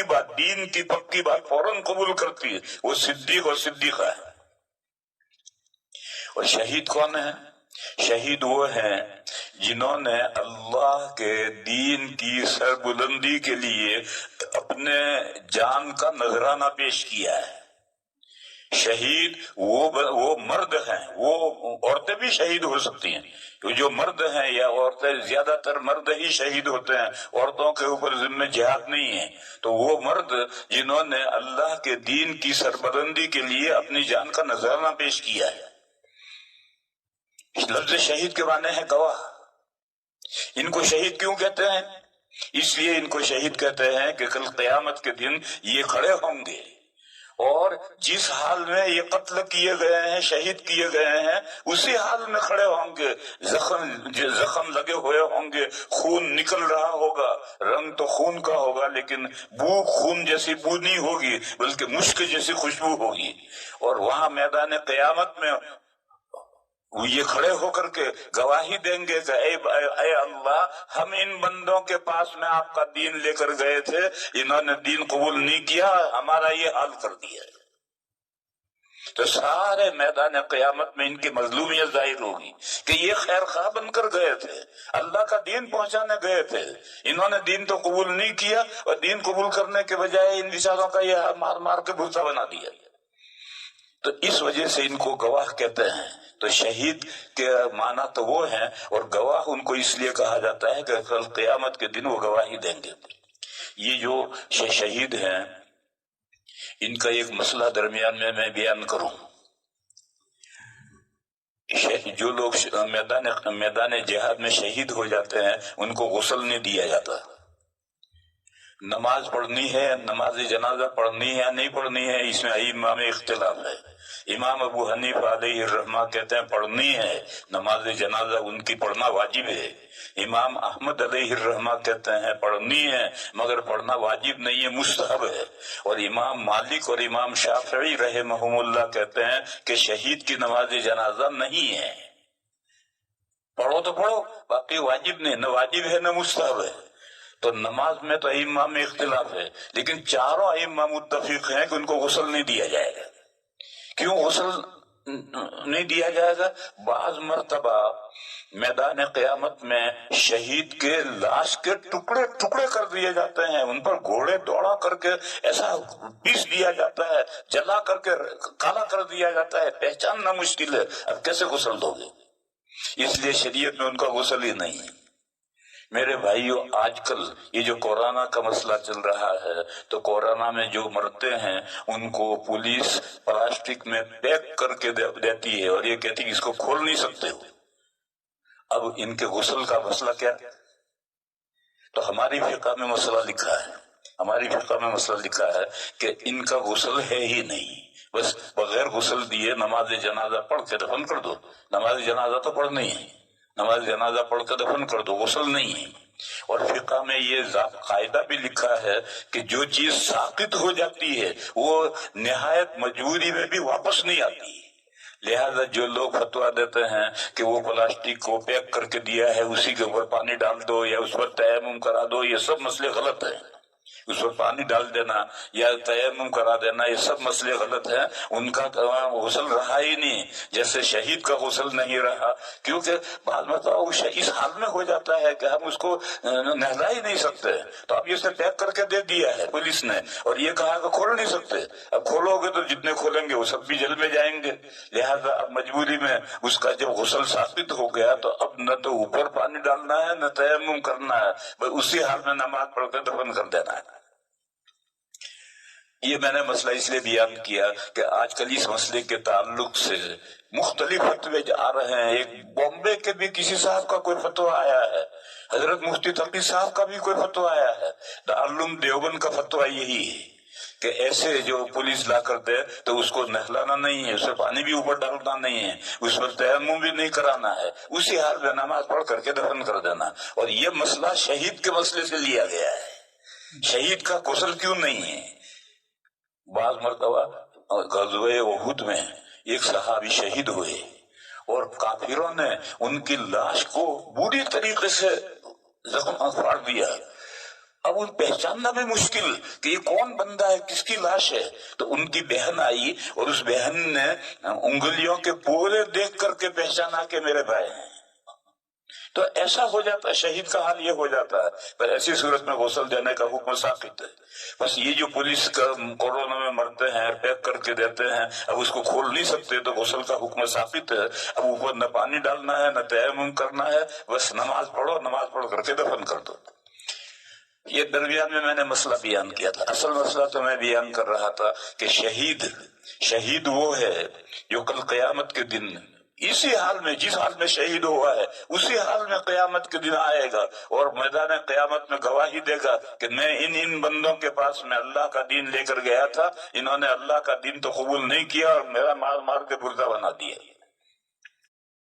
پکی بات، دین کی پکی بات فوراً قبول کرتی ہے، وہ صدیق اور صدیقہ ہے۔ اور شہید کون ہے؟ شہید وہ ہیں جنہوں نے اللہ کے دین کی سربلندی کے لیے اپنے جان کا نذرانہ پیش کیا ہے۔ شہید وہ مرد ہیں، وہ عورتیں بھی شہید ہو سکتی ہیں، جو مرد ہیں یا عورتیں، زیادہ تر مرد ہی شہید ہوتے ہیں، عورتوں کے اوپر ذمہ جہاد نہیں ہے۔ تو وہ مرد جنہوں نے اللہ کے دین کی سربلندی کے لیے اپنی جان کا نذرانہ پیش کیا ہے۔ لفظ شہید کے معنی ہے گواہ۔ ان کو شہید کیوں کہتے ہیں؟ اس لیے ان کو شہید کہتے ہیں کہ کل قیامت کے دن یہ کھڑے ہوں گے اور جس حال میں یہ قتل کیے گئے ہیں، شہید کیے گئے ہیں، اسی حال میں کھڑے ہوں گے، زخم لگے ہوئے ہوں گے، خون نکل رہا ہوگا، رنگ تو خون کا ہوگا لیکن بو خون جیسی بو نہیں ہوگی بلکہ مشک جیسی خوشبو ہوگی۔ اور وہاں میدان قیامت میں وہ یہ کھڑے ہو کر کے گواہی دیں گے کہ اے اللہ، ہم ان بندوں کے پاس میں آپ کا دین لے کر گئے تھے، انہوں نے دین قبول نہیں کیا، ہمارا یہ حال کر دیا۔ تو سارے میدان قیامت میں ان کی مظلومیت ظاہر ہوگی کہ یہ خیر خواہ بن کر گئے تھے، اللہ کا دین پہنچانے گئے تھے، انہوں نے دین تو قبول نہیں کیا اور دین قبول کرنے کے بجائے ان بیچاروں کا یہ مار مار کے بھوسا بنا دیا۔ تو اس وجہ سے ان کو گواہ کہتے ہیں۔ تو شہید کے معنی تو وہ ہیں، اور گواہ ان کو اس لیے کہا جاتا ہے کہ کل قیامت کے دن وہ گواہی دیں گے۔ یہ جو شہید ہیں، ان کا ایک مسئلہ درمیان میں بیان کروں۔ جو لوگ میدان جہاد میں شہید ہو جاتے ہیں ان کو غسل نہیں دیا جاتا۔ نماز پڑھنی ہے، نماز جنازہ پڑھنی ہے یا نہیں پڑھنی ہے، اس میں ائمہ میں اختلاف ہے۔ امام ابو حنیفہ علیہ الرحمہ کہتے ہیں پڑھنی ہے، نماز جنازہ ان کی پڑھنا واجب ہے۔ امام احمد علیہ الرحمہ کہتے ہیں پڑھنی ہے مگر پڑھنا واجب نہیں ہے، مستحب ہے۔ اور امام مالک اور امام شافعی رحمہم اللہ کہتے ہیں کہ شہید کی نماز جنازہ نہیں ہے، پڑھو تو پڑھو، باقی واجب نہیں، نہ واجب ہے نہ مستحب ہے۔ تو نماز میں تو ائمہ میں اختلاف ہے، لیکن چاروں ائمہ متفق ہیں کہ ان کو غسل نہیں دیا جائے گا۔ کیوں غسل نہیں دیا جائے گا؟ بعض مرتبہ میدان قیامت میں شہید کے لاش کے ٹکڑے ٹکڑے کر دیے جاتے ہیں، ان پر گھوڑے دوڑا کر کے ایسا پیس دیا جاتا ہے، جلا کر کے کالا کر دیا جاتا ہے، پہچاننا مشکل ہے۔ اب کیسے غسل دو گے؟ اس لیے شریعت میں ان کا غسل ہی نہیں ہے۔ میرے بھائیو، آج کل یہ جو کورونا کا مسئلہ چل رہا ہے، تو کورونا میں جو مرتے ہیں ان کو پولیس پلاسٹک میں پیک کر کے دیتی ہے اور یہ کہتی ہے اس کو کھول نہیں سکتے ہو۔ اب ان کے غسل کا مسئلہ کیا؟ تو ہماری فقہ میں مسئلہ لکھا ہے کہ ان کا غسل ہے ہی نہیں، بس بغیر غسل دیے نماز جنازہ پڑھ کے دفن کر دو۔ نماز جنازہ تو پڑھنی ہے، نماز جنازہ پڑھ کے دفن کر دو، غسل نہیں ہے۔ اور فقہ میں یہ قاعدہ بھی لکھا ہے کہ جو چیز ساقط ہو جاتی ہے وہ نہایت مجبوری میں بھی واپس نہیں آتی، لہذا جو لوگ فتویٰ دیتے ہیں کہ وہ پلاسٹک کو پیک کر کے دیا ہے اسی کے اوپر پانی ڈال دو یا اس پر تیمم کرا دو، یہ سب مسئلے غلط ہیں۔ اس پر پانی ڈال دینا یا تیمم کرا دینا یہ سب مسئلے غلط ہیں، ان کا غسل رہا ہی نہیں، جیسے شہید کا غسل نہیں رہا، کیونکہ بعض مرتبہ وہ اس حال میں ہو جاتا ہے کہ ہم اس کو نہلا ہی نہیں سکتے، تو اب یہ سے پیک کر کے دے دیا ہے پولیس نے اور یہ کہا کہ کھول نہیں سکتے، اب کھولو گے تو جتنے کھولیں گے وہ سب بھی جیل میں جائیں گے، لہذا اب مجبوری میں اس کا جب غسل ثابت ہو گیا تو اب نہ تو اوپر پانی ڈالنا ہے نہ تیمم کرنا ہے، بس اسی حال میں نماز پڑھ کے دفن کر دینا ہے۔ یہ میں نے مسئلہ اس لیے بیان کیا کہ آج کل اس مسئلے کے تعلق سے مختلف فتوے آ رہے ہیں۔ ایک بامبے کے بھی کسی صاحب کا کوئی فتویٰ آیا ہے، حضرت مفتی تقی صاحب کا بھی کوئی فتویٰ آیا ہے، دارالعلوم دیوبند کا فتویٰ یہی ہے کہ ایسے جو پولیس لا کر دے تو اس کو نہلانا نہیں ہے، اس سے پانی بھی اوپر ڈالنا نہیں ہے، اس پر تیمم بھی نہیں کرانا ہے، اسی حال میں نماز پڑھ کر کے دفن کر دینا۔ اور یہ مسئلہ شہید کے مسئلے سے لیا گیا ہے، شہید کا غسل کیوں نہیں ہے؟ بعض مرتبہ غزوہ احد میں ایک صحابی شہید ہوئے اور کافروں نے ان کی لاش کو بری طریقے سے زخم پھاڑ دیا، اب ان پہچاننا بھی مشکل کہ یہ کون بندہ ہے، کس کی لاش ہے. تو ان کی بہن آئی اور اس بہن نے انگلیوں کے پورے دیکھ کر کے پہچانا کہ میرے بھائی ہیں. تو ایسا ہو جاتا ہے، شہید کا حال یہ ہو جاتا ہے. پر ایسی صورت میں غسل دینے کا حکم ثابت ہے. بس یہ جو پولیس کا کورونا میں مرتے ہیں پیک کر کے دیتے ہیں، اب اس کو کھول نہیں سکتے تو غسل کا حکم ثابت ہے. اب اوپر نہ پانی ڈالنا ہے نہ تیمم کرنا ہے، بس نماز پڑھو، نماز پڑھ کر کے دفن کر دو. یہ درمیان میں نے مسئلہ بیان کیا تھا. اصل مسئلہ تو میں بیان کر رہا تھا کہ شہید وہ ہے جو کل قیامت کے دن اسی حال میں، جس حال میں شہید ہوا ہے اسی حال میں قیامت کے دن آئے گا اور میدان قیامت میں گواہی دے گا کہ میں ان بندوں کے پاس میں اللہ کا دین لے کر گیا تھا، انہوں نے اللہ کا دین تو قبول نہیں کیا اور میرا مار مار کے مردہ بنا دیا.